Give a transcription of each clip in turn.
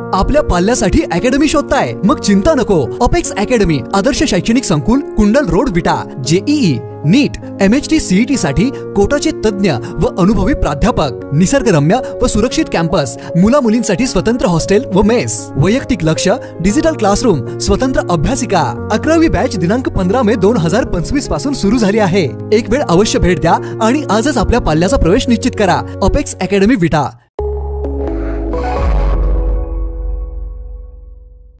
आपल्या पाल्यासाठी अकॅडमी शोधताय? मग चिंता नको. अपेक्स अकॅडमी आदर्श शैक्षणिक संकुल, कुंडल रोड, विटा. जेईई, नीट, MHT, CET साठी कोटाचे तज्ञ व अनुभवी प्राध्यापक, निसर्गरम्य व सुरक्षित कॅम्पस, मुला मुलींसाठी स्वतंत्र हॉस्टेल व मेस, वैयक्तिक लक्ष, डिजिटल क्लासरूम, स्वतंत्र अभ्यासिका. 11वी बॅच दिनांक 15 मे 2025 पासून सुरू झाली आहे. एक वेळ अवश्य भेट द्या आणि आजच आपल्या पाल्याचा प्रवेश निश्चित करा. अपेक्स अकॅडमी, विटा.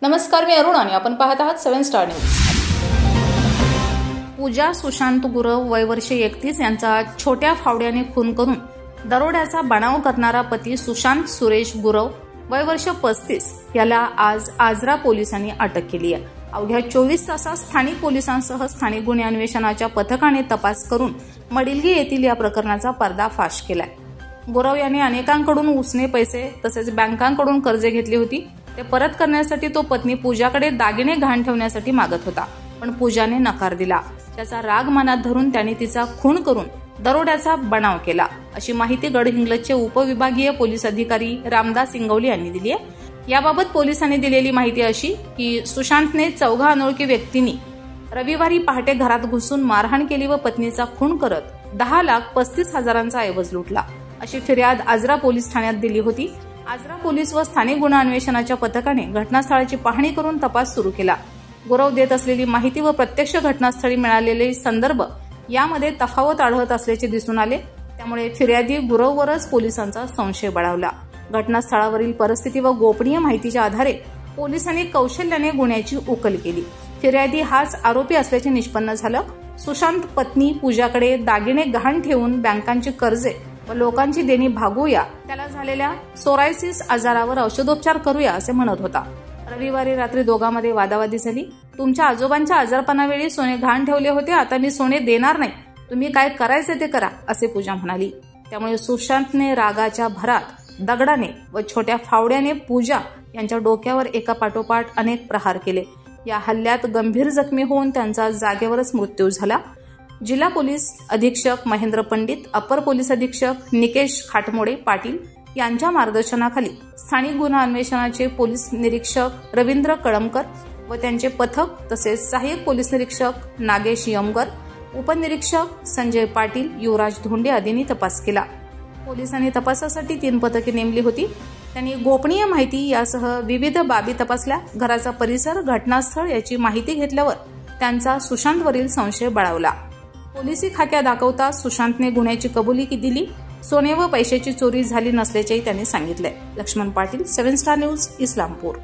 नमस्कार, मी अरुण आणि आपण पाहत आहात 7 स्टार न्यूज. पूजा सुशांत गुरव वय वर्ष 31 यांचा छोट्या फावड्याने खून करून दरोड्याचा बनाव करणारा पती सुशांत सुरेश गुरव वय वर्ष 35 याला आज आजरा पोलिसांनी अटक केली आहे. अवघ्या 24 तासात स्थानिक पोलिसांसह स्थानिक गुन्हे अन्वेषणाच्या पथकाने तपास करून मडिलगी येथील या प्रकरणाचा पर्दाफाश केलाय. गुरव यांनी अनेकांकडून उसने पैसे तसेच बँकांकडून कर्जे घेतली होती. ते परत करण्यासाठी तो पत्नी पूजाकडे दागिने गहाण ठेवण्यासाठी मागत होता, पण पूजाने नकार दिला. त्याचा राग मनात धरून त्याने तिचा खून करून दरोड्याचा बनाव केला, अशी माहिती गडहिंग्लजचे उपविभागीय पोलीस अधिकारी रामदास इंगवले यांनी दिली आहे. याबाबत पोलिसांनी दिलेली माहिती अशी की सुशांतने 4 अनोळखी व्यक्तींनी रविवारी पहाटे घरात घुसून मारहाण केली व पत्नीचा खून करत 10,35,000चा ऐवज लुटला, अशी फिर्याद आजरा पोलीस ठाण्यात दिली होती. आजरा पोलीस व स्थानिक गुन्हा अन्वेषणाच्या पथकाने घटनास्थळाची पाहणी करून तपास सुरू केला. गुरव देत असलेली माहिती व प्रत्यक्ष घटनास्थळी मिळालेले संदर्भ यामध्ये तफावत आढळत असल्याचे दिसून आले. त्यामुळे फिर्यादी गुरववरच पोलिसांचा संशय बळावला. घटनास्थळावरील परिस्थिती व गोपनीय माहितीच्या आधारे पोलिसांनी कौशल्याने गुन्ह्याची उकल केली. फिर्यादी हाच आरोपी असल्याचे निष्पन्न झालं. सुशांत पत्नी पूजाकडे दागिने गहाण ठेवून बँकांची कर्जे व लोकांची देणी भागवूया, त्याला झालेल्या सोरायसिस आजारावर औषधोपचार करूया असे म्हणत होता. रविवारी रात्री दोघांमध्ये वादावादी झाली. तुमच्या आजोबांच्या आजारपणावेळी सोने गहाण ठेवले होते, आता मी सोने देणार नाही, तुम्ही काय करायचे ते करा, असे पूजा म्हणाली. त्यामुळे सुशांतने रागाच्या भरात दगडाने व छोट्या फावड्याने पूजा यांच्या डोक्यावर एका पाठोपाठ अनेक प्रहार केले. या हल्ल्यात गंभीर जखमी होऊन त्यांचा जागेवरच मृत्यू झाला. जिल्हा पोलीस अधीक्षक महेंद्र पंडित, अपर पोलीस अधीक्षक निकेश खाटमोडे पाटील यांच्या मार्गदर्शनाखाली स्थानिक गुन्हा अन्वेषणाचे पोलीस निरीक्षक रवींद्र कळमकर व त्यांचे पथक तसेच सहाय्यक पोलीस निरीक्षक नागेश यमगर, उपनिरीक्षक संजय पाटील, युवराज धोंडे आदींनी तपास केला. पोलिसांनी तपासासाठी 3 पथके नेमली होती. त्यांनी गोपनीय माहिती यासह विविध बाबी तपासल्या. घराचा परिसर, घटनास्थळ याची माहिती घेतल्यावर त्यांचा सुशांतवरील संशय बळावला. पोलिसी खाक्या दाखवता सुशांतने गुन्ह्याची कबुली दिली. सोने व पैशाची चोरी झाली नसल्याचेही त्यांनी सांगितले. Laxman Patil, 7 star news, Islampur.